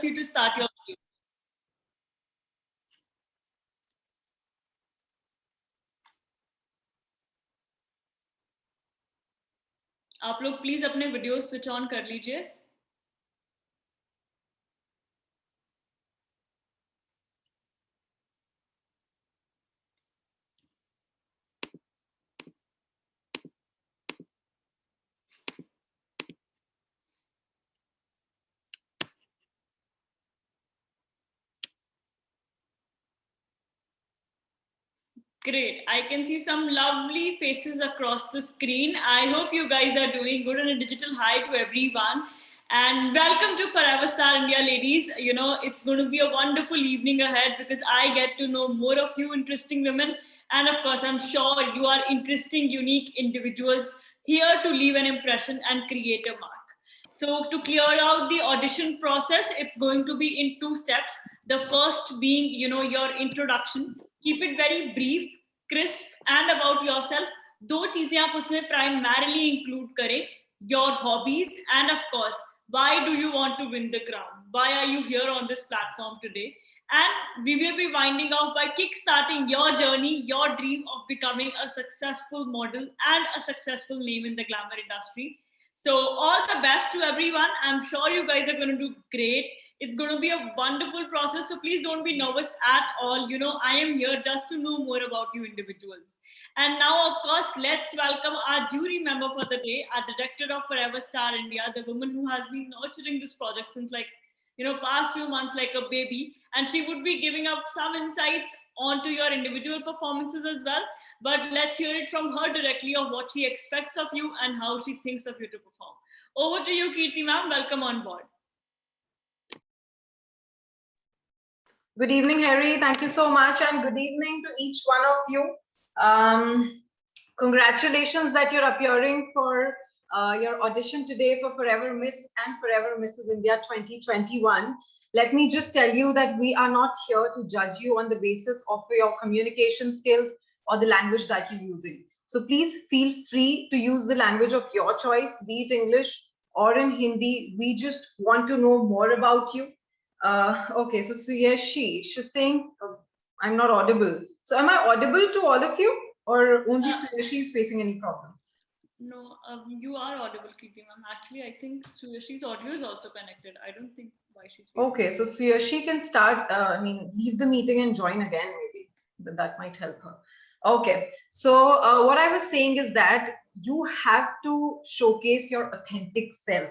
you to start your video. आप लोग please अपने वीडियो स्विच ऑन कर लीजिए. Great. I can see some lovely faces across the screen. I hope you guys are doing good, and a digital hi to everyone. And welcome to Forever Star India, ladies. You know, it's going to be a wonderful evening ahead because I get to know more of you interesting women. And of course, I'm sure you are interesting, unique individuals here to leave an impression and create a mark. So to clear out the audition process, it's going to be in 2 steps. The first being, your introduction. Keep it very brief, crisp, and about yourself. दो चीजें आप उसमें primarily include करें, your hobbies, and of course, why do you want to win the crown? Why are you here on this platform today? And we will be winding off by kickstarting your journey, your dream of becoming a successful model and a successful name in the glamour industry. So all the best to everyone. I'm sure you guys are going to do great. It's going to be a wonderful process. So please don't be nervous at all. I am here just to know more about you individuals. And now, of course, let's welcome our jury member for the day, our director of Forever Star India, the woman who has been nurturing this project since past few months like a baby. And she would be giving up some insights onto your individual performances as well. But let's hear it from her directly of what she expects of you and how she thinks of you to perform. Over to you, Kirti ma'am. Welcome on board. Good evening, Harry. Thank you so much. And good evening to each one of you. Congratulations that you're appearing for your audition today for Forever Miss and Forever Mrs. India 2021. Let me just tell you that we are not here to judge you on the basis of your communication skills or the language that you're using. So please feel free to use the language of your choice, be it English or in Hindi. We just want to know more about you. Okay, so Suyashi, she's saying, I'm not audible. So am I audible to all of you, or only Suyashi is facing any problem? No, you are audible, Kirti ma'am. Actually, I think Suyashi's audio is also connected. I don't think why she's facing. Okay, so Suyashi can start, leave the meeting and join again, maybe. That might help her. Okay, so what I was saying is that you have to showcase your authentic self.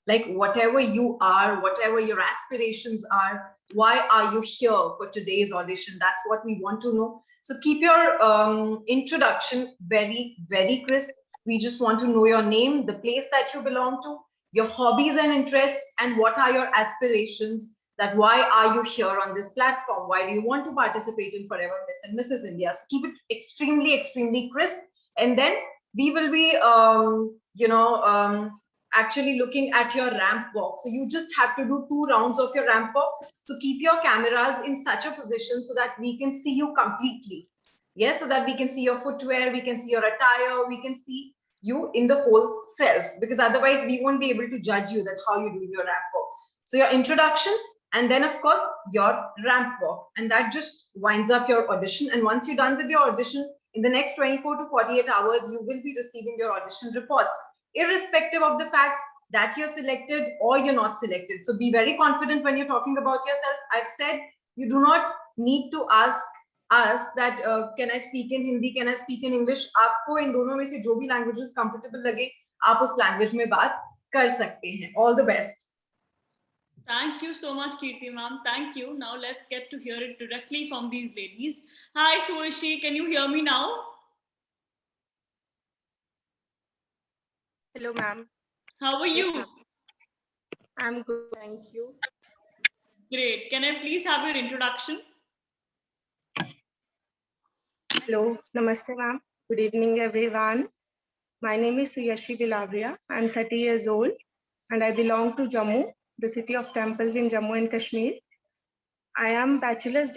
Like whatever you are, whatever your aspirations are, why are you here for today's audition? That's what we want to know. So keep your introduction very, very crisp. We just want to know your name, the place that you belong to, your hobbies and interests, and what are your aspirations, that why are you here on this platform? Why do you want to participate in Forever Miss and Mrs. India? So keep it extremely, extremely crisp. And then we will be, actually looking at your ramp walk. So you just have to do 2 rounds of your ramp walk. So keep your cameras in such a position so that we can see you completely. Yes, so that we can see your footwear, we can see your attire, we can see you in the whole self, because otherwise we won't be able to judge you that how you do your ramp walk. So your introduction, and then of course your ramp walk, and that just winds up your audition. And once you're done with your audition, in the next 24 to 48 hours, you will be receiving your audition reports, irrespective of the fact that you're selected or you're not selected. So be very confident when you're talking about yourself. I've said you do not need to ask us that can I speak in Hindi, can I speak in English. आपको इन दोनों में से जो भी languages comfortable लगे, आप उस language में बात कर सकते हैं. All the best. Thank you so much, Kirti ma'am. Thank you. Now let's get to hear it directly from these ladies. Hi, Suyashi. Can you hear me now? Hello, ma'am. How are you? Yes, I'm good, thank you. Great. Can I please have your introduction? Hello, namaste, ma'am. Good evening, everyone. My name is Suyashi Bilabria. I'm 30 years old, and I belong to Jammu, the city of temples in Jammu and Kashmir. I am bachelor's,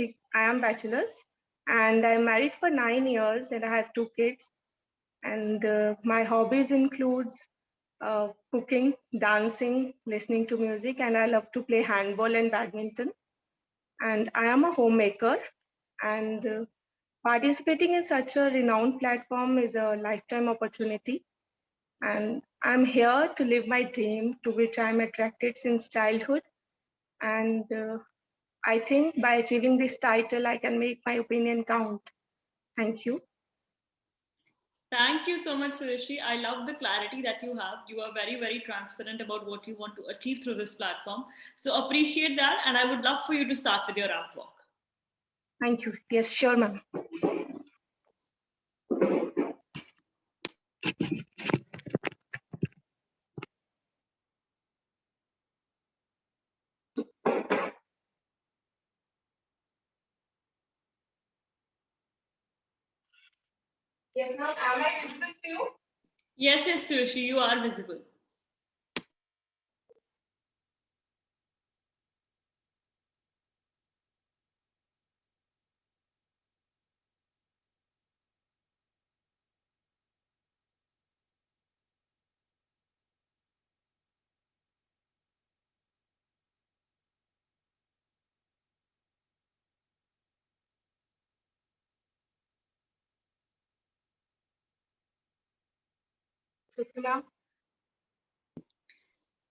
and I'm married for 9 years, and I have 2 kids. And my hobbies includes cooking, dancing, listening to music, and I love to play handball and badminton. And I am a homemaker, and participating in such a renowned platform is a lifetime opportunity. And I'm here to live my dream, to which I'm attracted since childhood. And I think by achieving this title, I can make my opinion count. Thank you. Thank you so much, Sureshi. I love the clarity that you have. You are very, very transparent about what you want to achieve through this platform. So appreciate that. And I would love for you to start with your ramp walk. Thank you. Yes, sure, ma'am. Yes, ma'am. Am I visible to you? Yes, yes, Sureshi, you are visible. Ma'am.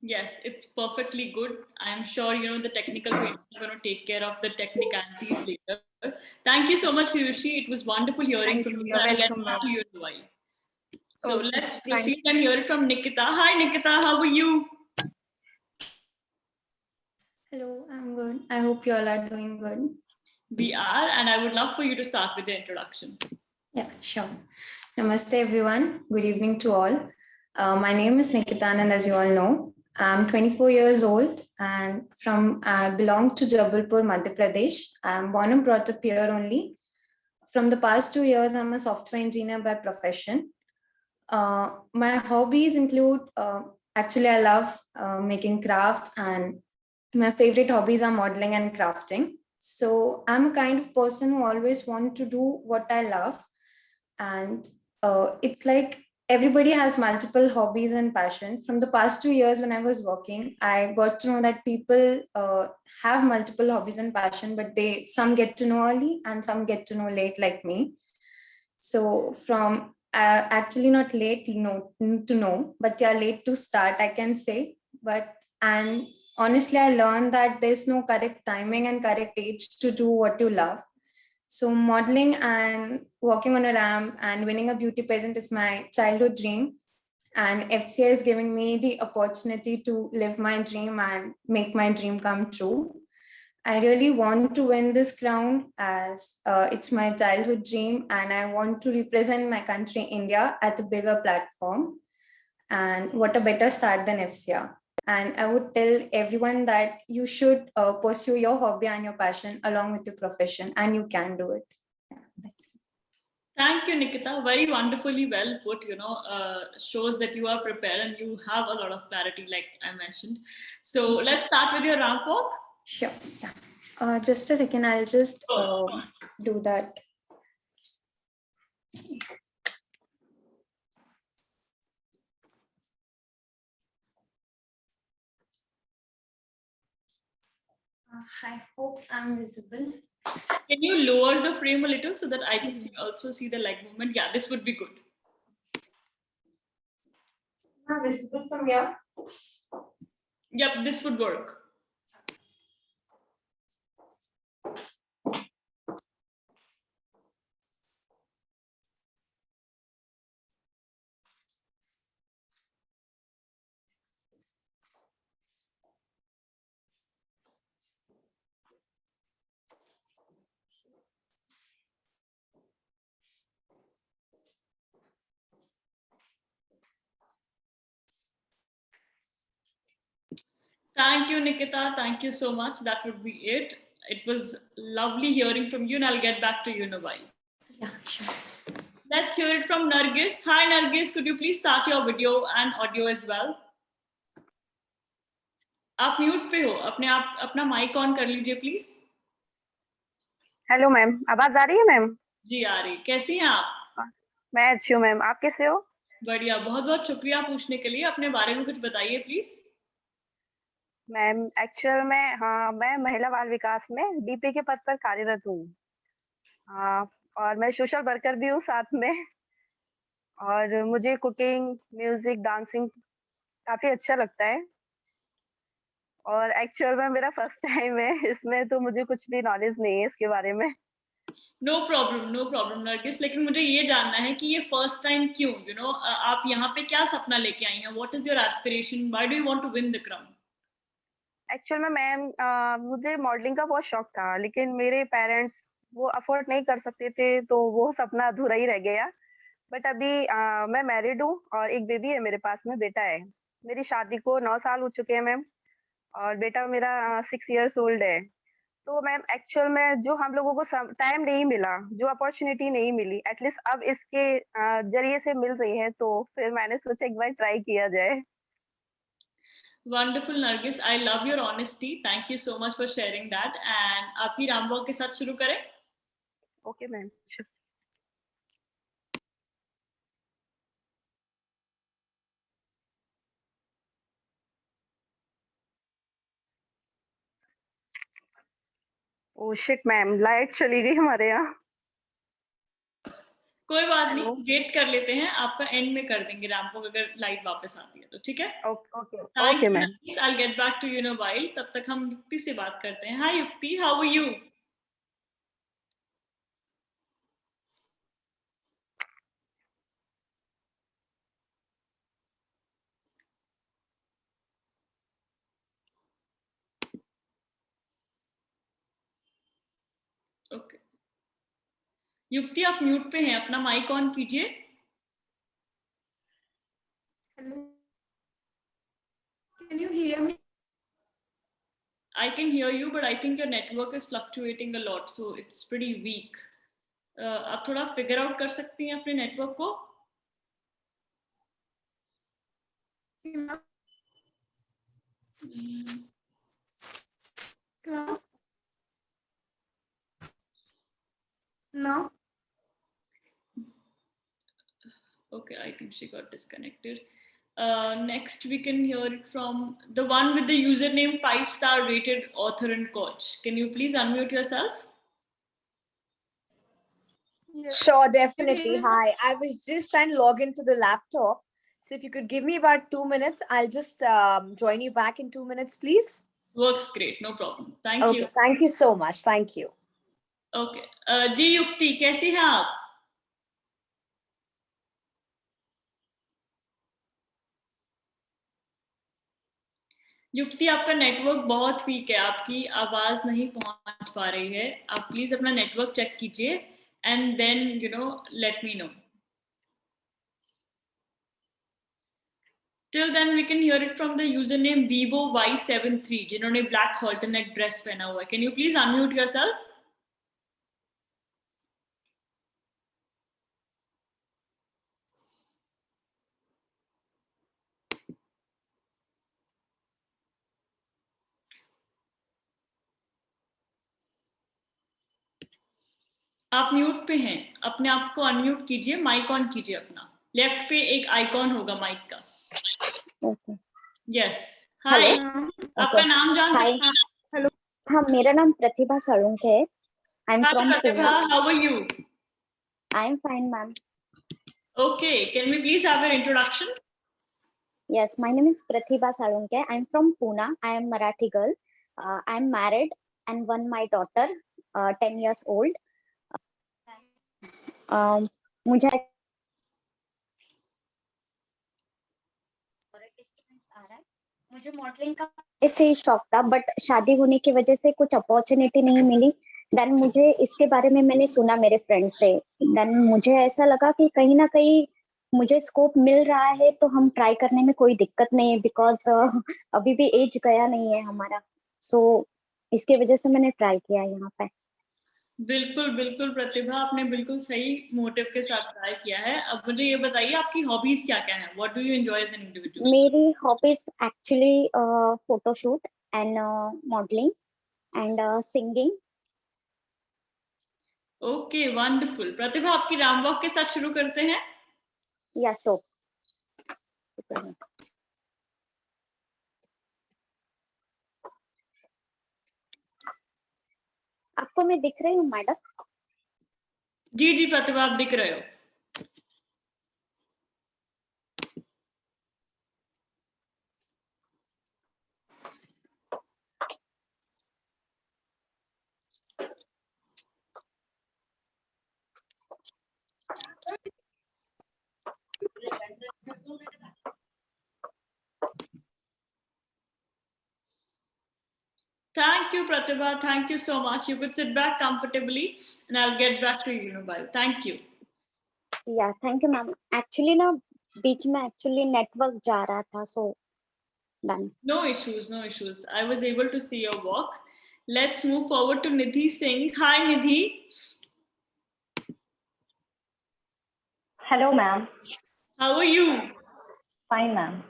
Yes, it's perfectly good. I'm sure you know the technical people are going to take care of the technicalities later. Thank you so much, Sureshi. It was wonderful hearing Thank from you. you. You're I'll get welcome, back ma'am. to you in a while. So Okay, let's thank proceed you. and hear it from Nikita. Hi, Nikita. How are you? Hello, I'm good. I hope you all are doing good. We are, and I would love for you to start with the introduction. Yeah, sure. Namaste, everyone. Good evening to all. My name is Nikita, and as you all know, I'm 24 years old and I belong to Jabalpur, Madhya Pradesh. I'm born and brought up here only. From the past 2 years, I'm a software engineer by profession. My hobbies include, actually, I love making crafts, and my favorite hobbies are modeling and crafting. So I'm a kind of person who always want to do what I love. And it's like everybody has multiple hobbies and passion. From the past 2 years when I was working, I got to know that people have multiple hobbies and passion, but some get to know early and some get to know late, like me. So from actually not late to know, but yeah, late to start, I can say. And honestly, I learned that there's no correct timing and correct age to do what you love. So modeling and walking on a ramp and winning a beauty pageant is my childhood dream. And FCI is giving me the opportunity to live my dream and make my dream come true. I really want to win this crown as it's my childhood dream, and I want to represent my country, India, at a bigger platform. And what a better start than FCR. And I would tell everyone that you should pursue your hobby and your passion along with your profession, and you can do it. Yeah, that's it. Thank you, Nikita. Very wonderfully well put. Shows that you are prepared and you have a lot of clarity, like I mentioned. So let's start with your ramp walk. Sure. Yeah. Just a second. I'll just do that. I hope I'm visible. Can you lower the frame a little so that I can also see the leg movement? Yeah, this would be good. Visible from here? Yep, this would work. Thank you, Nikita. Thank you so much. That would be it. It was lovely hearing from you, and I'll get back to you in a while. Yeah, sure. Let's hear it from Nargis. Hi, Nargis. Could you please start your video and audio as well? आप mute पे हो, अपना mic on कर लीजिए please. Hello ma'am, आवाज आ रही है ma'am? जी आ रही. कैसी हैं आप? मैं अच्छी हूँ मैम, आप कैसे हो? बढ़िया, बहुत बहुत शुक्रिया पूछने के लिए। अपने बारे में कुछ बताइए प्लीज। मैम एक्चुअल में हाँ मैं महिला बाल विकास में डीपी के पद पर कार्यरत हूँ। हाँ, और मैं सोशल वर्कर भी हूँ साथ में। और मुझे कुकिंग, म्यूजिक, डांसिंग काफी अच्छा लगता है। और एक्चुअल में मेरा फर्स्ट टाइम है इसमें, तो मुझे कुछ भी नॉलेज नहीं है इसके बारे में। No problem, no problem Nargis, लेकिन मुझे ये जानना है कि ये फर्स्ट टाइम क्यों, आप यहाँ पे क्या सपना लेके आई हैं? What is your aspiration? Why do you want to win the crown? Actual में मैम मुझे मॉडलिंग का बहुत शौक था, लेकिन मेरे पेरेंट्स वो अफोर्ड नहीं कर सकते थे, तो वो सपना अधूरा ही रह गया। बट अभी मैं मैरिड हूँ और एक बेबी है मेरे पास में, बेटा है। मेरी शादी को 9 साल हो चुके हैं मैम, और बेटा मेरा 6 इयर्स ओल्ड है। तो मैम एक्चुअल में जो हम लोगों को टाइम नहीं मिला, जो अपॉर्चुनिटी नहीं मिली, एटलीस्ट अब इसके जरिए से मिल रही है, तो फिर मैंने सोचा एक बार ट्राई किया जाए। Wonderful Nargis, I love your honesty, thank you so much for sharing that. And आपकी राम वॉक के साथ शुरू करें। Okay ma'am. Oh shit ma'am, light चली गई हमारे यहाँ। कोई बात नहीं, हेलो। वेट कर लेते हैं, आपका एंड में कर देंगे रैंप वॉक अगर लाइट वापस आती है तो, ठीक है? Okay okay thank okay you ma'am. Nargis, I get back to you in a while. तब तक हम युक्ति से बात करते हैं। हाय युक्ति, हाउ आर यू? ओके युक्ति, आप म्यूट पे हैं, अपना माइक ऑन कीजिए। Hello, can you hear me? I can hear you, but I think your network is fluctuating a lot, so it's pretty weak. आप थोड़ा फिगर आउट कर सकती हैं अपने नेटवर्क को? Now, Okay, I think she got disconnected. Next, we can hear it from the one with the username 5-star rated author and coach. Can you please unmute yourself? Sure, can you definitely. hear me? Hi, I was just trying to log into the laptop. So if you could give me about 2 minutes, I'll just join you back in 2 minutes, please. Works great, no problem. Thank Okay, you. thank you so much. Thank you. Okay. जी युक्ति, कैसी हैं आप? युक्ति, आपका network बहुत week है, आपकी आवाज नहीं पहुंच पा रही है। आप प्लीज अपना नेटवर्क चेक कीजिए and then let me know. Till then we can hear it from the username Vivo Y73 जिन्होंने black halter-neck dress पहना हुआ है। Can you please unmute yourself? आप म्यूट पे हैं, अपने आप को अनम्यूट कीजिए, माइक ऑन कीजिए अपना। लेफ्ट पे एक आइकॉन होगा माइक का। Okay. यस, हाय, आपका नाम जान Hi. सकते हैं? हाँ, मेरा नाम प्रतिभा साळुंखे है. I'm Hi from Pratibha, Pune. how are you? I'm fine, ma'am. Okay, can we please have your introduction? Yes, my name is Pratibha Salunkhe. I'm from Pune. I am Marathi girl. I'm married and one my daughter, 10 years old. मुझे मुझे modelling का ऐसे ही शौक था, but शादी होने की वजह से कुछ अपॉर्चुनिटी नहीं मिली। देन मुझे इसके बारे में मैंने सुना मेरे फ्रेंड से। देन मुझे ऐसा लगा कि कहीं ना कहीं मुझे स्कोप मिल रहा है, तो हम ट्राई करने में कोई दिक्कत नहीं है, बिकॉज अभी भी एज गया नहीं है हमारा। सो इसके वजह से मैंने ट्राई किया यहाँ पे। बिल्कुल बिल्कुल प्रतिभा, आपने बिल्कुल सही मोटिव के साथ ट्राई किया है। अब मुझे ये बताइए आपकी हॉबीज क्या क्या हैं? What do you enjoy as an individual? मेरी hobbies actually photoshoot and modelling and singing. Okay wonderful. Pratibha, आपकी राम वॉक के साथ शुरू करते हैं। या सो आपको मैं दिख रही हूँ मैडम? जी जी प्रतिभा, आप दिख रहे हो। Thank you, Pratibha. Thank you so much. You could sit back comfortably and I'll get back to you in a while. Thank you. या थैंक यू मैम। एक्चुअली ना बीच में एक्चुअली नेटवर्क जा रहा था, so done. No issues, no issues. I was able to see your work. Let's move forward to Nidhi Singh. Hi, Nidhi. Hello, ma'am. How are you? Fine, ma'am.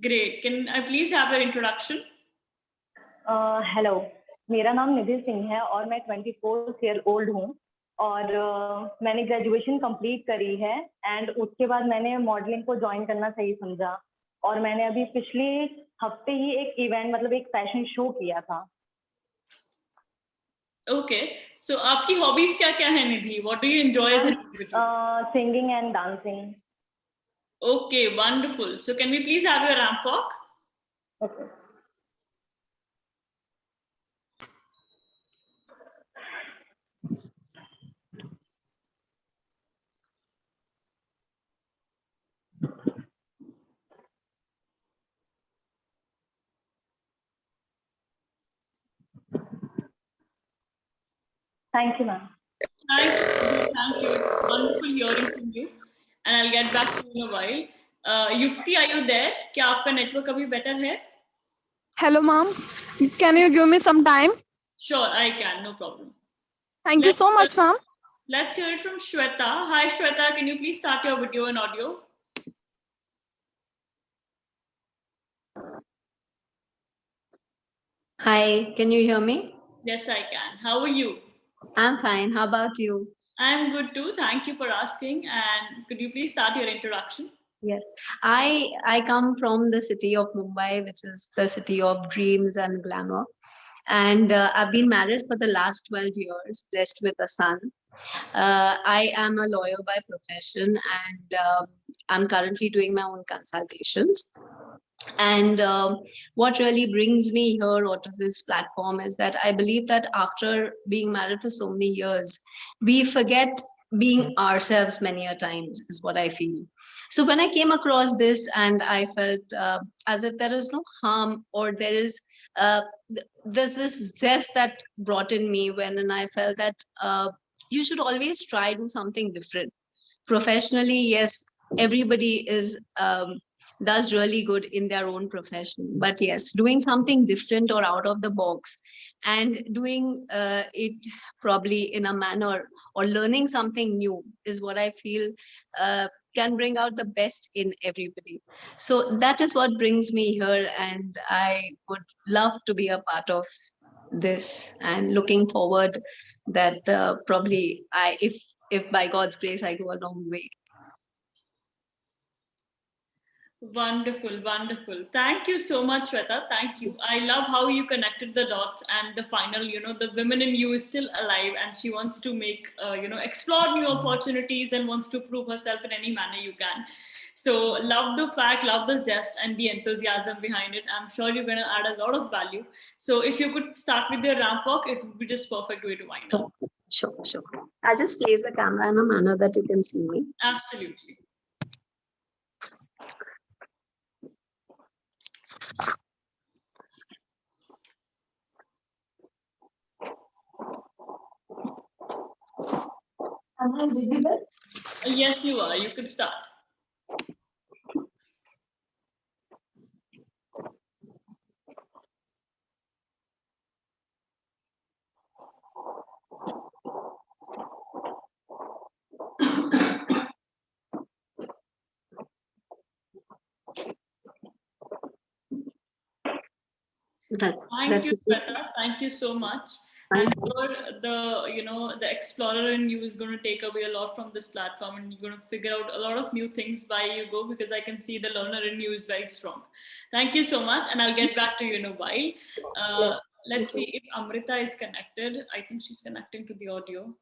Great. Can I please have your introduction? Hello, मेरा नाम निधि सिंह है और मैं 24 year old हूँ और मैंने graduation complete करी है एंड उसके बाद मैंने मॉडलिंग को ज्वाइन करना सही समझा और मैंने अभी पिछले हफ्ते ही एक इवेंट मतलब एक फैशन शो किया था। Okay. So आपकी हॉबीज क्या क्या है निधि? What do you enjoy as an individual? Singing and dancing. Okay, wonderful. So can we please have your ramp walk? Okay. Thank you, ma'am. Thank you. It's wonderful hearing from you. And I'll get back to you in a while. Yukti, are you there? क्या आपका network अभी better है? Hello, ma'am. Can you give me some time? Sure, I can. No problem. Thank you so much, ma'am. Let's hear it from Shweta. Hi, Shweta. Can you please start your video and audio? Hi, can you hear me? Yes, I can. How are you? I'm fine. How about you? I'm good too. Thank you for asking. And could you please start your introduction? Yes, I come from the city of Mumbai, which is the city of dreams and glamour. And I've been married for the last 12 years, blessed with a son. I am a lawyer by profession, and I'm currently doing my own consultations. And what really brings me here onto this platform is that I believe that after being married for so many years, we forget being ourselves many a times, is what I feel. So when I came across this, and I felt as if there is no harm, or there's this zest that brought in me when I felt that you should always try do something different. Professionally, yes, everybody does really good in their own profession, but yes, doing something different or out of the box, and doing it probably in a manner, or learning something new, is what I feel can bring out the best in everybody. So that is what brings me here, and I would love to be a part of this, and looking forward that probably if by God's grace I go a long way. Wonderful, wonderful. Thank you so much, Shweta. Thank you. I love how you connected the dots, and the final, the women in you is still alive, and she wants to make, explore new opportunities and wants to prove herself in any manner you can. So love the fact, love the zest and the enthusiasm behind it. I'm sure you're going to add a lot of value. So if you could start with your ramp walk, it would be just perfect way to wind up. Sure. I'll just place the camera in a manner that you can see me. Absolutely. Am I visible? Yes, you are. You could start. Thank you, Shweta. Thank you so much. I'm sure the explorer in you is going to take away a lot from this platform, and you're going to figure out a lot of new things by you go, because I can see the learner in you is very strong. Thank you so much, and I'll get back to you in a while. Let's see if Amrita is connected. I think she's connecting to the audio.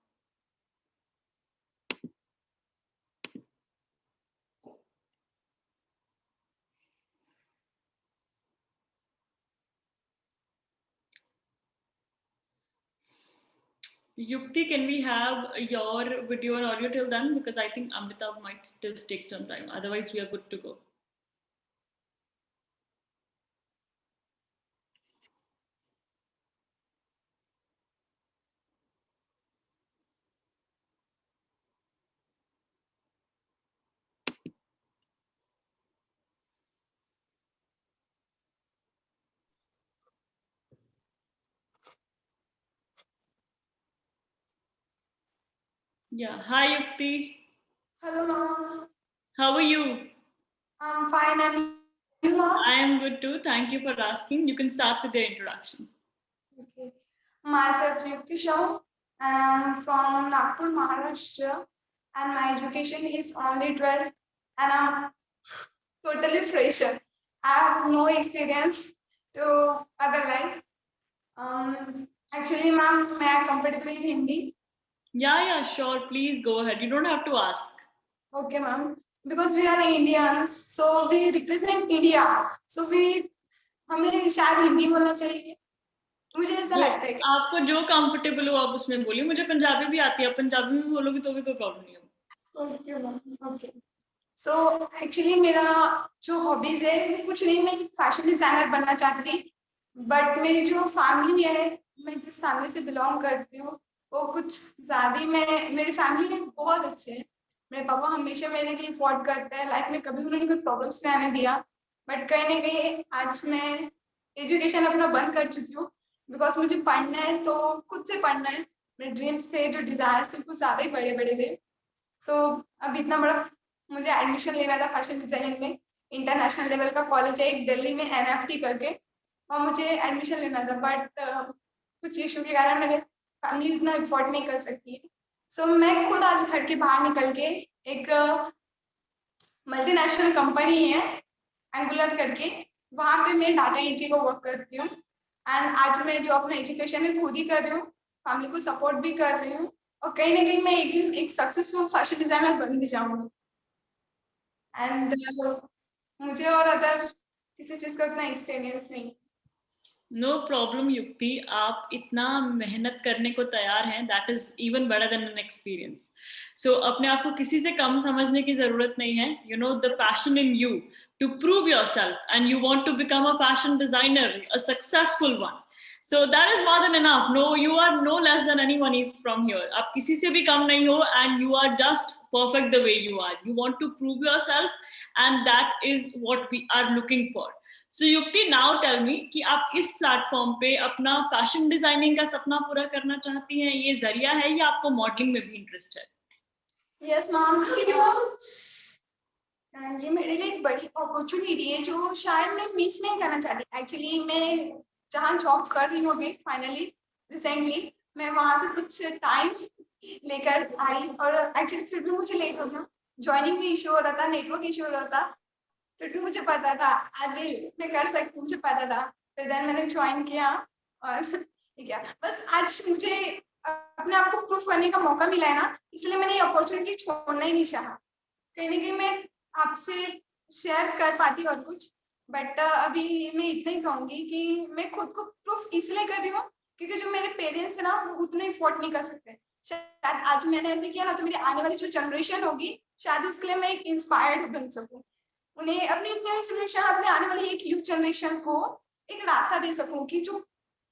Yukti, can we have your video and audio till then? Because I think Amrita might still take some time. Otherwise, we are good to go. Yeah. Hi, Yukti. Hello, ma'am. How are you? I'm fine, and you, ma'am? I am good too. Thank you for asking. You can start with the introduction. Okay. Myself, Yukti Shah, and I'm from Nagpur, Maharashtra, and my education is only 12th, and I'm totally fresher. I have no experience to other life. Actually, ma'am, may I comfortable in Hindi? Yeah, sure. Please go ahead. You don't have to ask. Okay, ma'am. Because we are Indians, so we represent India. So हमें शायद हिंदी बोलना चाहिए. मुझे ऐसा लगता है कि आपको जो कंफर्टेबल हो आप उसमें बोलिए. मुझे पंजाबी भी आती है. पंजाबी में बोलोगे तो भी कोई प्रॉब्लम नहीं है. Okay ma'am. Okay. So actually मेरा जो हॉबीज है वो कुछ नहीं, मैं फैशन डिजाइनर बनना चाहती थी, बट मेरी जो फैमिली है, मैं जिस फैमिली से बिलोंग करती हूँ वो कुछ ज्यादा ही, मेरी फैमिली है बहुत अच्छे है. मेरे पापा हमेशा मेरे लिए अफोर्ड करते हैं, लाइफ में कभी उन्होंने कोई प्रॉब्लम्स नहीं आने दिया. बट कहीं ना कहीं आज मैं एजुकेशन अपना बंद कर चुकी हूँ, बिकॉज मुझे पढ़ना है तो खुद से पढ़ना है. मेरे ड्रीम्स थे, जो डिजायर्स थे कुछ ज्यादा ही बड़े बड़े थे. सो अब इतना बड़ा मुझे एडमिशन लेना था फैशन डिजाइनिंग में. इंटरनेशनल लेवल का कॉलेज है एक दिल्ली में, NFT करके, और मुझे एडमिशन लेना था. बट कुछ इशू के कारण मेरे फैमिली इतना अफोर्ड नहीं कर सकती है. सो मैं खुद आज घर के बाहर निकल के एक मल्टीनेशनल कंपनी है एंगुलर करके, वहाँ पे मैं डाटा एंट्री को वर्क करती हूँ. एंड आज मैं जो अपना एजुकेशन है खुद ही कर रही हूँ, फैमिली को सपोर्ट भी कर रही हूँ, और कहीं ना कहीं मैं एक दिन एक सक्सेसफुल फैशन डिजाइनर बन भी जाऊंगी. एंड मुझे और अदर किसी चीज का उतना एक्सपीरियंस नहीं. नो प्रॉब्लम युक्ति, आप इतना मेहनत करने को तैयार हैं, that is even better than an experience. So अपने आप को किसी से कम समझने की जरूरत नहीं है. You know the passion in you to prove yourself and you want to become a fashion designer, a successful one. So that is more than enough. No, you are no less than anyone from here. आप किसी से भी कम नहीं हो, and you are just perfect the way you are. You want to prove yourself, and that is what we are looking for. So Yukti, now tell me कि आप इस platform पे अपना फैशन डिजाइनिंग का सपना पूरा करना चाहती हैं, ये जरिया है या आपको मॉडलिंग में भी इंटरेस्ट है? Yes, ma'am. ये मेरे लिए एक बड़ी अपॉर्चुनिटी है जो शायद मैं मिस नहीं करना चाहती. एक्चुअली मैं जहाँ जॉब कर रही हूँ अभी फाइनली रिसेंटली, मैं वहां से कुछ टाइम लेकर आई, और एक्चुअली फिर भी मुझे लेट हो गया. ज्वाइनिंग में इशू हो रहा था, नेटवर्क इशू हो रहा था, फिर भी मुझे पता था मैं कर सकती हूँ, मुझे पता था. फिर देन मैंने ज्वाइन किया और क्या, बस आज मुझे अपने आप को प्रूफ करने का मौका मिला है ना, इसलिए मैंने ये अपॉर्चुनिटी छोड़ना ही नहीं चाहा. कहीं ना कहीं मैं आपसे शेयर कर पाती और कुछ, बट अभी मैं इतना ही कहूंगी कि मैं खुद को प्रूफ इसलिए कर रही हूँ क्योंकि जो मेरे पेरेंट्स है ना वो उतने अफोर्ड नहीं कर सकते. शायद आज मैंने ऐसे किया ना तो मेरी आने वाली जो जनरेशन होगी शायद उसके लिए मैं एक इंस्पायर्ड बन सकूं, उन्हें अपनी जनरेशन, अपने आने वाली एक यूथ जनरेशन को एक रास्ता दे सकूं कि जो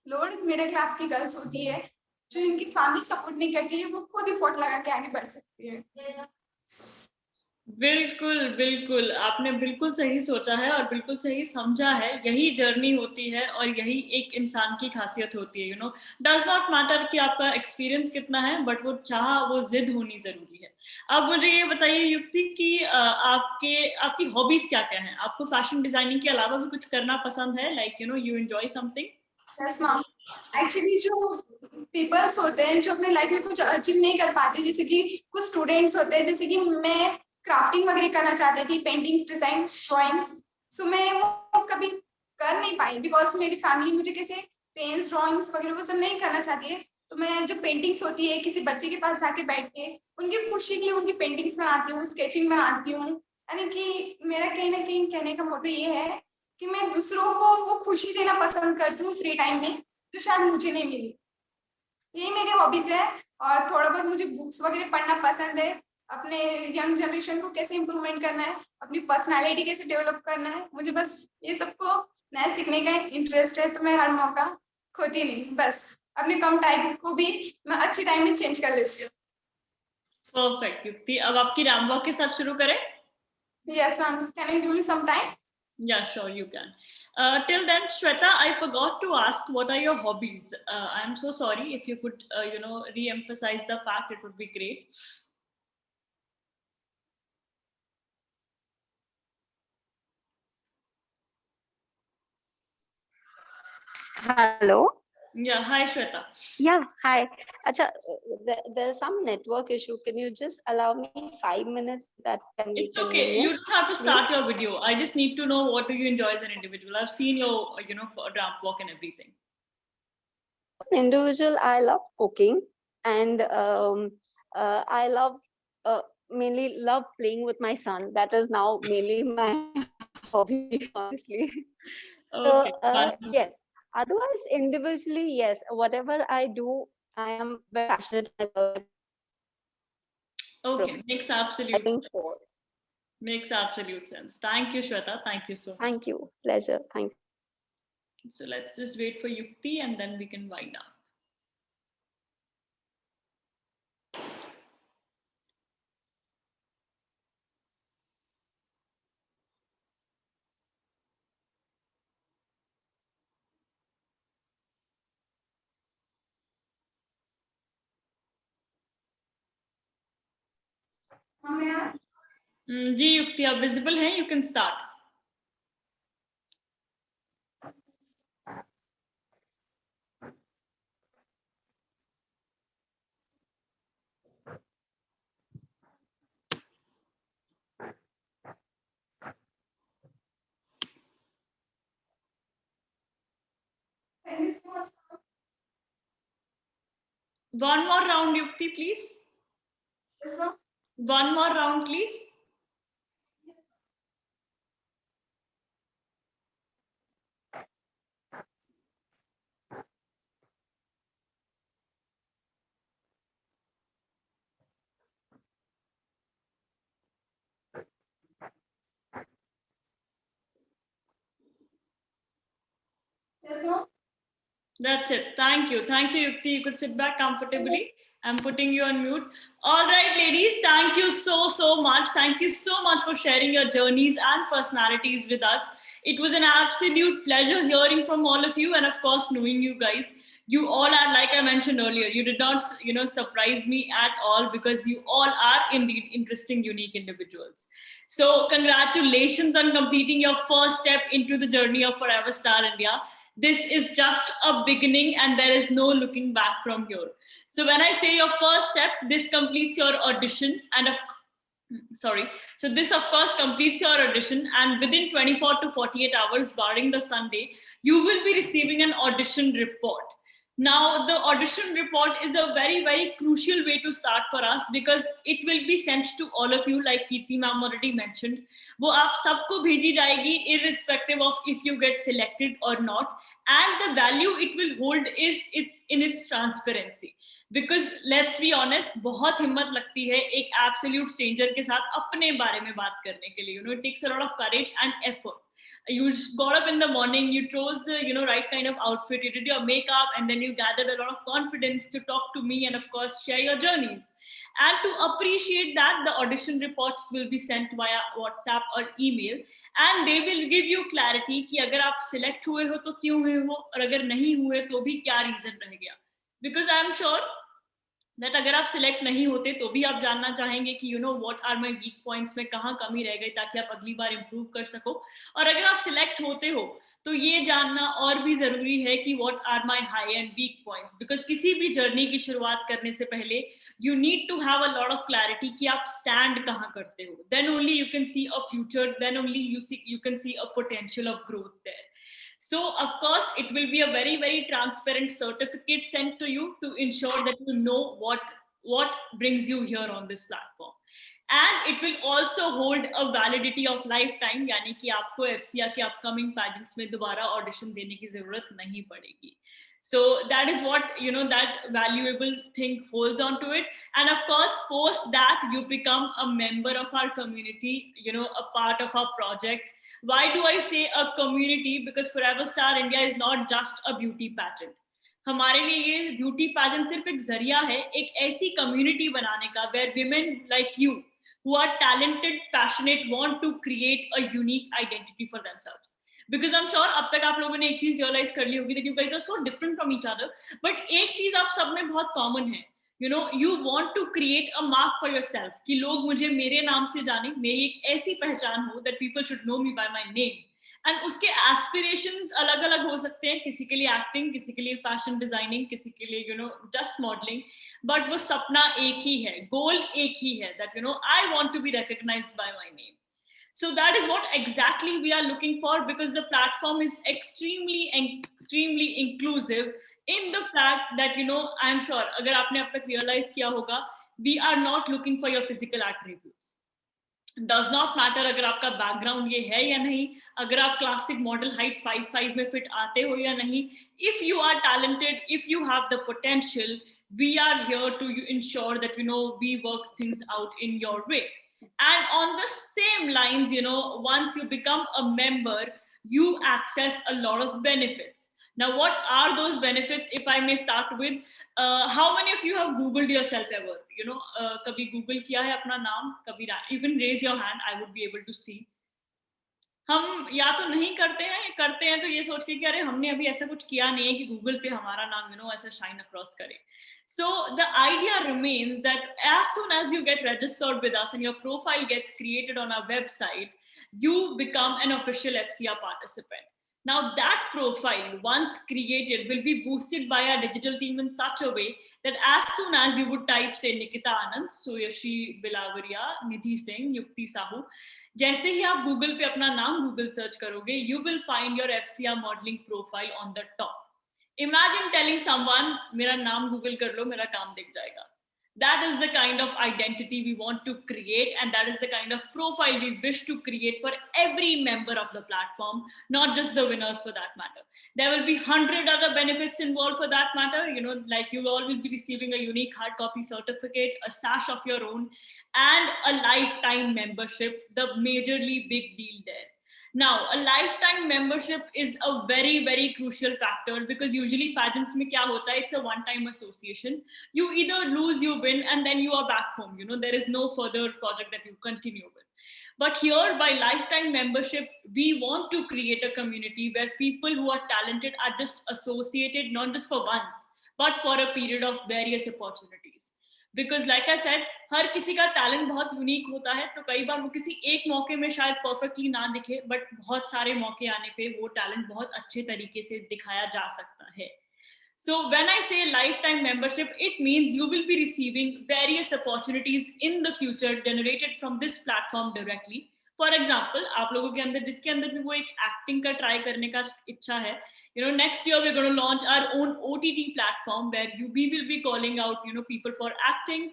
लोअर मिडिल क्लास की गर्ल्स होती है, जो इनकी फैमिली सपोर्ट नहीं करती है, वो खुद एफर्ट लगा के आगे बढ़ सकती है. बिल्कुल बिल्कुल, आपने बिल्कुल सही सोचा है और बिल्कुल सही समझा है. यही जर्नी होती है और यही एक इंसान की खासियत होती है. You no, does not matter कि आपका एक्सपीरियंस कितना है, बट वो चाह, वो जिद होनी जरूरी है. अब मुझे ये बताइए युक्ति कि आपकी हॉबीज क्या क्या हैं? आपको फैशन डिजाइनिंग के अलावा भी कुछ करना पसंद है? Like you know, you enjoy something? Yes ma'am. Actually जो पीपल्स होते हैं जो अपने लाइफ में कुछ अचीव नहीं कर पाते, जैसे कि कुछ स्टूडेंट्स होते हैं, जैसे कि मैं क्राफ्टिंग वगैरह करना चाहती थी, पेंटिंग्स, डिजाइन, ड्राइंग्स, सो मैं वो कभी कर नहीं पाई बिकॉज मेरी फैमिली मुझे कैसे पेन्स, ड्राइंग्स वगैरह वो सब नहीं करना चाहती है। तो मैं जो पेंटिंग्स होती है किसी बच्चे के पास जाके बैठ के उनकी खुशी के लिए उनकी पेंटिंग्स बनाती हूँ, स्केचिंग बनाती हूँ। यानी कि मेरा कहीं ना कहीं कहने का मोटो ये है कि मैं दूसरों को वो खुशी देना पसंद करती हूँ फ्री टाइम में, जो शायद मुझे नहीं मिली। यही मेरे हॉबीज है। और थोड़ा बहुत मुझे बुक्स वगैरह पढ़ना पसंद है, अपने यंग जनरेशन को कैसे इम्प्रूवमेंट करना है, अपनी पर्सनालिटी कैसे डेवलप करना है, मुझे बस ये सबको नया सीखने का इंटरेस्ट है। तो मैं हर मौका खोती नहीं, बस अपने कम टाइम को भी मैं अच्छे टाइम में चेंज कर लेती हूँ। परफेक्ट युक्ति, अब आपकी रैम्प वॉक के साथ शुरू करें? Yes ma'am, can I give you some time? Yeah, sure, you can. Till then, Shweta, I forgot to ask, what are your hobbies? I'm so sorry. If you could, re-emphasize the fact, it would be great. Hello. Yeah, hi, Shweta. Yeah, hi. Acha, there's some network issue. Can you just allow me 5 minutes? That can be It's okay. You don't have to start your video. I just need to know, what do you enjoy as an individual? I've seen your, ramp walk and everything. Individual, I love cooking, and I love mainly love playing with my son. That is now mainly my hobby, honestly. So yes. Otherwise, individually, yes, whatever I do, I am very passionate about it. Okay, makes absolute sense. Makes absolute sense. Thank you, Shweta. Thank you so much. Thank you. Pleasure. Thank you. So let's just wait for Yukti and then we can wind up. जी युक्ति, आप visible हैं, you can start. Thank you so much. One more round, Yukti, please. Yes, ma'am. One more round, please. Yes, ma'am. That's it. Thank you. Thank you, Yukti. You could sit back comfortably. I'm putting you on mute. All right, ladies, thank you so much. Thank you so much for sharing your journeys and personalities with us. It was an absolute pleasure hearing from all of you, and of course, knowing you guys. You all are, like I mentioned earlier, you did not, surprise me at all, because you all are indeed interesting, unique individuals. So congratulations on completing your first step into the journey of Forever Star India. This is just a beginning and there is no looking back from here. So when I say your first step, this completes your audition, and so this of course completes your audition, and within 24 to 48 hours, barring the Sunday, you will be receiving an audition report. Now, the audition report is a very, very crucial way to start for us, because it will be sent to all of you, like Kirti ma'am already mentioned. वो आप सबको भेजी जाएगी, irrespective of if you get selected or not. And the value it will hold is in its transparency. Because let's be honest, बहुत हिम्मत लगती है एक absolute stranger के साथ अपने बारे में बात करने के लिए. It takes a lot of courage and effort. You got up in the morning, you chose the right kind of outfit, you did your makeup, and then you gathered a lot of confidence to talk to me and of course share your journeys. And to appreciate that, the audition reports will be sent via WhatsApp or email, and they will give you clarity कि अगर आप select हुए हो तो क्यों हुए हो, और अगर नहीं हुए तो भी क्या reason रह गया. Because I am sure that अगर आप सिलेक्ट नहीं होते तो भी आप जानना चाहेंगे कि you know what are my weak points में कहाँ कमी रह गई, ताकि आप अगली बार इंप्रूव कर सको। और अगर आप सिलेक्ट होते हो तो ये जानना और भी जरूरी है कि what are my high and weak points, because किसी भी जर्नी की शुरुआत करने से पहले you need to have a lot of clarity कि आप स्टैंड कहाँ करते हो। Then only you can see a future, then only you can see a potential of growth there. So of course it will be a very transparent certificate sent to you to ensure that you know what brings you here on this platform, and it will also hold a validity of lifetime, यानी कि आपको FCA के upcoming pageants में दोबारा audition देने की जरूरत नहीं पड़ेगी. So that is what, you know, that valuable thing holds on to it. And of course, post that you become a member of our community, you know, a part of our project. Why do I say a community? Because Forever Star India is not just a beauty pageant. हमारे लिए ये beauty pageant सिर्फ एक जरिया है एक ऐसी community बनाने का where women like you who are talented, passionate, want to create a unique identity for themselves. Because I'm sure अब तक आप लोगों ने एक चीज रियलाइज कर ली होगी that you guys are so different from each other, but एक चीज आप सब में बहुत कॉमन है. You know, you want to create a mark for yourself कि लोग मुझे मेरे नाम से जाने, मेरी एक ऐसी पहचान हो that people should know me by my name. And उसके एस्पिरेशंस अलग अलग हो सकते हैं, किसी के लिए एक्टिंग, किसी के लिए फैशन डिजाइनिंग, किसी के लिए you know just modelling, but वो सपना एक ही है, गोल एक ही है, that you know I want to be recognised by my name. So that is what exactly we are looking for, because the platform is extremely inclusive in the fact that, you know, I am sure agar aapne ab tak realize kiya hoga, we are not looking for your physical attributes. Does not matter अगर आपका background ये है या नहीं, अगर आप classic model height 5'5" में fit आते हो या नहीं, if you are talented, if you have the potential, we are here to ensure that, you know, we work things out in your way. And on the same lines, you know, once you become a member, you access a lot of benefits. Now, what are those benefits? If I may start with, how many of you have Googled yourself ever? You know, kabhi Google kiya hai apna naam, kabhi you can raise your hand, I would be able to see. हम या तो नहीं करते हैं तो ये सोच के कि अरे हमने अभी ऐसा कुछ किया नहीं है कि गूगल पे हमारा नाम यू नो ऐसा शाइन अक्रॉस करे. So the idea remains that as soon as you get registered with us and your profile gets created on our website, you become an official FCA participant. Now that profile, once created, will be boosted by our digital team in such a way that as soon as you would type, say, Nikita Anand, Suyashi Bilavaria, Nidhi Singh, Yukti Sahu, जैसे ही आप Google पे अपना नाम Google search करोगे, you will find your FCA modelling profile on the top. Imagine telling someone मेरा नाम Google कर लो, मेरा काम दिख जाएगा. That is the kind of identity we want to create, and that is the kind of profile we wish to create for every member of the platform, not just the winners for that matter. There will be 100 other benefits involved for that matter. You know, like you all will be receiving a unique hard copy certificate, a sash of your own, and a lifetime membership, the majorly big deal there. Now, a lifetime membership is a very crucial factor, because usually pageants mein kya hota hai, it's a one-time association. You either lose, you win, and then you are back home. You know, there is no further project that you continue with. But here, by lifetime membership, we want to create a community where people who are talented are just associated, not just for once, but for a period of various opportunities. Because like I said, हर किसी का talent बहुत unique होता है, तो कई बार वो किसी एक मौके में शायद परफेक्टली ना दिखे, बट बहुत सारे मौके आने पे वो टैलेंट बहुत अच्छे तरीके से दिखाया जा सकता है. So when I say lifetime membership, it means you will be receiving various opportunities in the future generated from this platform directly. For example, आप लोगों के अंदर जिसके अंदर भी वो एक एक्टिंग का ट्राई करने का इच्छा है, you know, next year we're going to launch our own OTT platform where we will be calling out, you know, people for acting,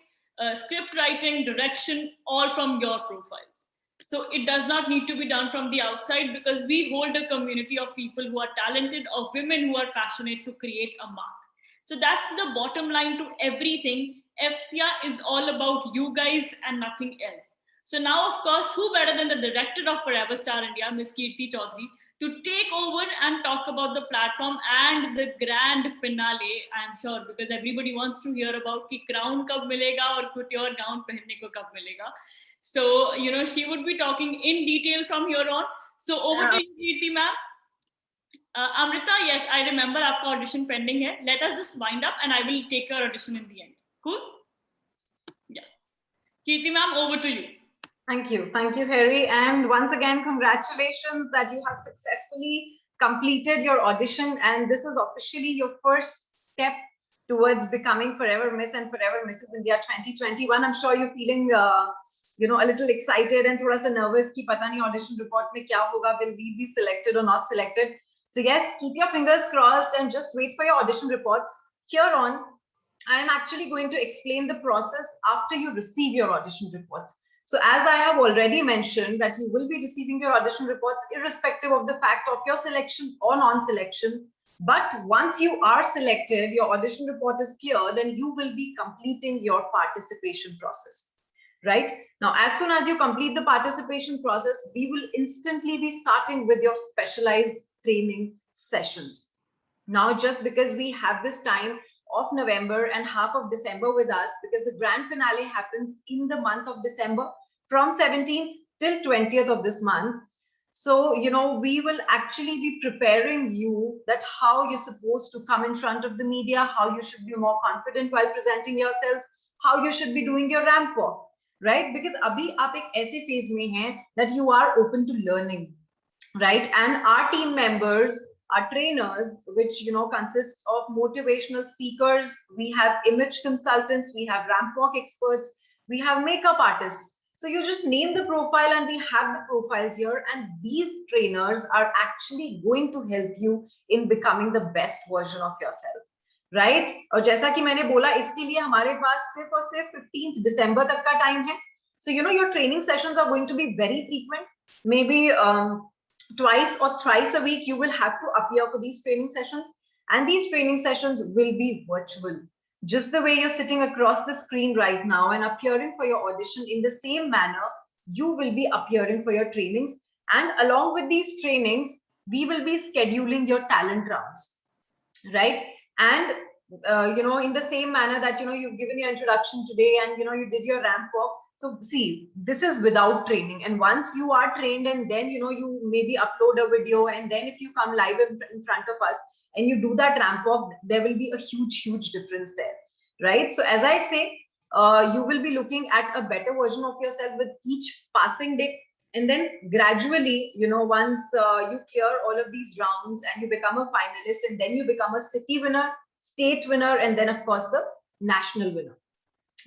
script writing, direction, all from your profiles. So it does not need to be done from the outside, because we hold a community of people who are talented, of women who are passionate to create a mark. So that's the bottom line to everything. FCA is all about you guys and nothing else. So now, of course, who better than the director of Forever Star India, Ms. Kirti Chaudhary, to take over and talk about the platform and the grand finale, I'm sure, because everybody wants to hear about ki crown kab milega aur couture gown pehnne ko kab milega. So, you know, she would be talking in detail from here on. So over to you, Kirti ma'am. Amrita, yes, I remember aapka audition pending hai. Let us just wind up and I will take your audition in the end. Cool? Kirti ma'am, over to you. Thank you, Harry. And once again, congratulations that you have successfully completed your audition. And this is officially your first step towards becoming Forever Miss and Forever Mrs. India 2021. I'm sure you're feeling, a little excited and thoda sa nervous ki pata nahi audition report mein kya hoga, will we be selected or not selected. So yes, keep your fingers crossed and just wait for your audition reports. Here on, I am actually going to explain the process after you receive your audition reports. So as I have already mentioned that you will be receiving your audition reports irrespective of the fact of your selection or non-selection. But once you are selected, your audition report is clear, then you will be completing your participation process. Right? Now, as soon as you complete the participation process, we will instantly be starting with your specialized training sessions. Now, just because we have this time of November and half of December with us, because the grand finale happens in the month of December from 17th till 20th of this month. So, we will actually be preparing you that how you're supposed to come in front of the media, how you should be more confident while presenting yourselves, how you should be doing your ramp walk, right? Because abhi aap ek aise phase mein hai that you are open to learning, right? And our team members, our trainers, which consists of motivational speakers, we have image consultants, we have ramp walk experts, we have makeup artists. So you just name the profile and we have the profiles here, and these trainers are actually going to help you in becoming the best version of yourself, right? और जैसा कि मैंने बोला, इसके लिए हमारे पास सिर्फ और सिर्फ 15th December तक का time है. So your training sessions are going to be very frequent. Maybe twice or thrice a week you will have to appear for these training sessions, and these training sessions will be virtual. Just the way you're sitting across the screen right now and appearing for your audition, in the same manner you will be appearing for your trainings, and along with these trainings we will be scheduling your talent rounds, right? And in the same manner that you've given your introduction today and you did your ramp walk. So see, this is without training, and once you are trained and then you maybe upload a video, and then if you come live in front of us and you do that ramp walk, there will be a huge difference there, right? So as I say, you will be looking at a better version of yourself with each passing day, and then gradually, once you clear all of these rounds and you become a finalist, and then you become a city winner, state winner, and then of course the national winner.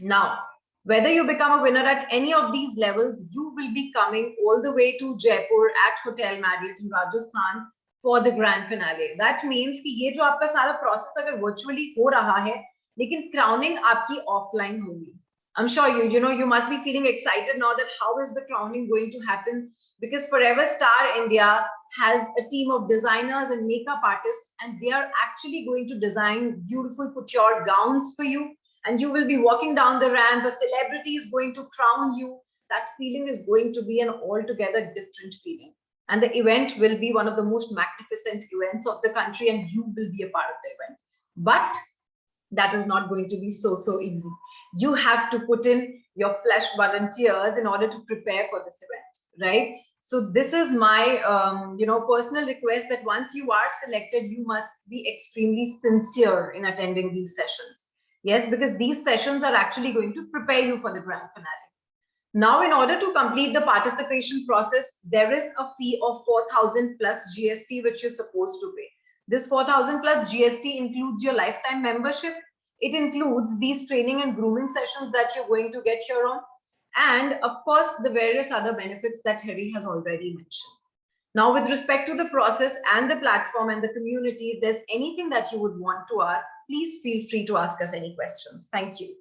Now, whether you become a winner at any of these levels, you will be coming all the way to Jaipur at Hotel Marriott in Rajasthan for the grand finale. That means कि ये जो आपका सारा process अगर virtually हो रहा है, लेकिन crowning आपकी offline होगी. I'm sure you must be feeling excited now that how is the crowning going to happen? Because Forever Star India has a team of designers and makeup artists, and they are actually going to design beautiful couture gowns for you. And you will be walking down the ramp, a celebrity is going to crown you. That feeling is going to be an altogether different feeling. And the event will be one of the most magnificent events of the country, and you will be a part of the event. But that is not going to be so easy. You have to put in your flesh volunteers in order to prepare for this event, right? So this is my personal request that once you are selected, you must be extremely sincere in attending these sessions. Yes, because these sessions are actually going to prepare you for the grand finale. Now, in order to complete the participation process, there is a fee of 4,000 plus GST, which you're supposed to pay. This 4,000 plus GST includes your lifetime membership. It includes these training and grooming sessions that you're going to get here on. And of course, the various other benefits that Harry has already mentioned. Now, with respect to the process and the platform and the community, if there's anything that you would want to ask, please feel free to ask us any questions. Thank you.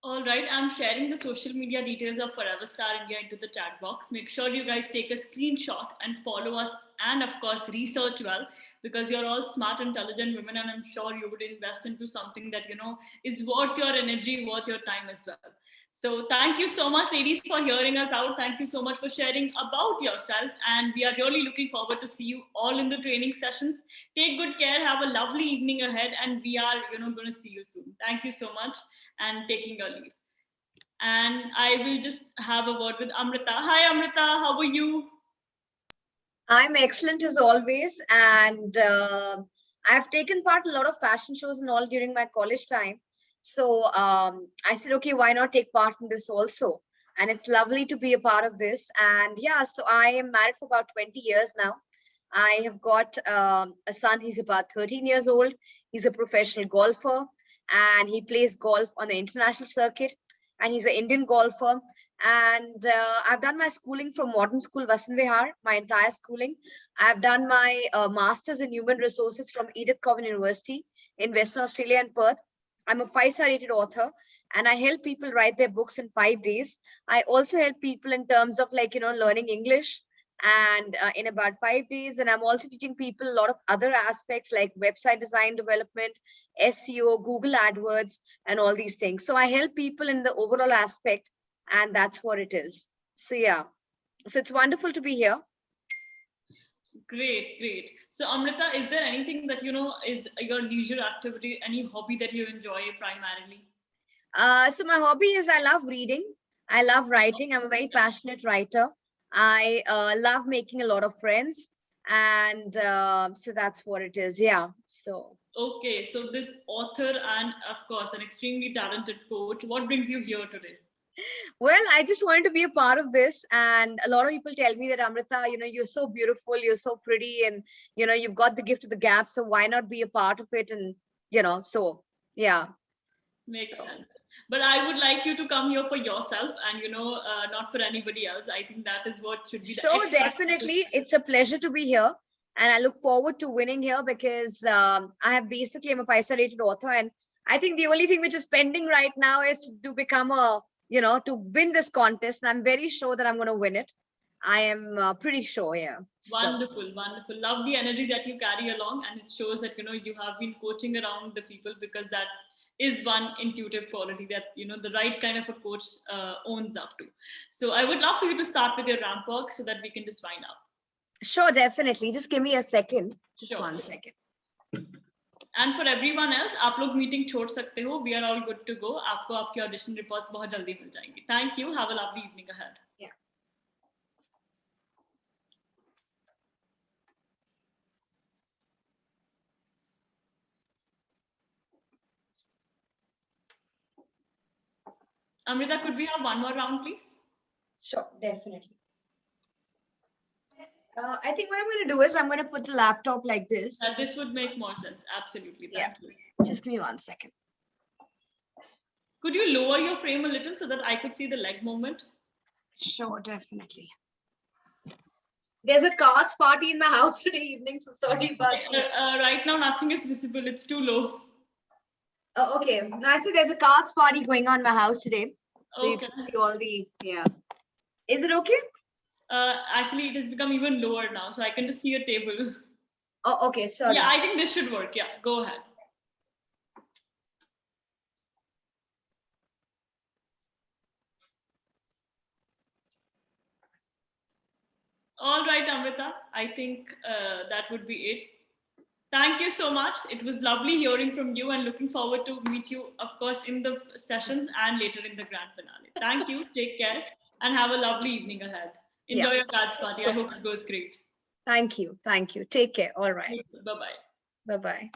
All right, I'm sharing the social media details of Forever Star India into the chat box. Make sure you guys take a screenshot and follow us, and of course research well, because you're all smart, intelligent women, and I'm sure you would invest into something that is worth your energy, worth your time as well. So thank you so much, ladies, for hearing us out. Thank you so much for sharing about yourself, and we are really looking forward to see you all in the training sessions. Take good care, have a lovely evening ahead, and we are going to see you soon. Thank you so much, and taking your leave. And I will just have a word with Amrita. Hi Amrita, how are you? I'm excellent as always, and I've taken part in a lot of fashion shows and all during my college time. So I said, okay, why not take part in this also? And it's lovely to be a part of this. And yeah, so I am married for about 20 years now. I have got a son. He's about 13 years old. He's a professional golfer, and he plays golf on the international circuit. And he's an Indian golfer. And I've done my schooling from Modern School Vasant Vihar, my entire schooling. I've done my master's in human resources from Edith Cowan University in Western Australia and Perth. I'm a 5-star rated author, and I help people write their books in 5 days. I also help people in terms of learning English and in about 5 days. And I'm also teaching people a lot of other aspects like website design development, SEO, Google AdWords, and all these things. So I help people in the overall aspect, and that's what it is. So yeah, so it's wonderful to be here. Great. So Amrita, is there anything that is your leisure activity, any hobby that you enjoy primarily? So my hobby is I love reading, I love writing. I'm a very passionate writer. I love making a lot of friends, and so that's what it is. Yeah. So okay, so this author and of course an extremely talented coach, what brings you here today? Well, I just wanted to be a part of this, and a lot of people tell me that Amrita, you're so beautiful, you're so pretty, and you've got the gift of the gap, so why not be a part of it? And so yeah, makes sense. But I would like you to come here for yourself, and not for anybody else. I think that is what should be the sure, definitely. It's a pleasure to be here, and I look forward to winning here because I'm a 5-star rated author, and I think the only thing which is pending right now is to become to win this contest, and I'm very sure that I'm going to win it. I am pretty sure, yeah. Wonderful. Love the energy that you carry along, and it shows that you have been coaching around the people, because that is one intuitive quality that the right kind of a coach owns up to. So I would love for you to start with your ramp walk so that we can just wind up. Sure, definitely. Just give me a second. Just sure. 1 second. And for everyone else, आप लोग meeting छोड़ सकते हो. We are all good to go. आपको आपके audition reports बहुत जल्दी मिल जाएंगी. Thank you. Have a lovely evening ahead. Yeah. Amrita, could we have one more round, please? Sure, definitely. I think what I'm going to do is I'm going to put the laptop like this. This would make more sense. Absolutely. Thank you. Just give me 1 second. Could you lower your frame a little so that I could see the leg movement? Sure, definitely. There's a cards party in my house today evening, so sorry about right now, nothing is visible. It's too low. Oh, okay. No, I said there's a cards party going on in my house today. So okay. You can see all the, yeah. Is it okay? Actually, it has become even lower now, so I can just see a table. Oh, okay. Sorry. Yeah, I think this should work. Yeah, go ahead. All right, Amrita. I think that would be it. Thank you so much. It was lovely hearing from you, and looking forward to meet you, of course, in the sessions and later in the grand finale. Thank you. Take care and have a lovely evening ahead. Enjoy your cards party. I hope it goes great. Thank you. Thank you. Take care. All right. Bye-bye. Bye-bye.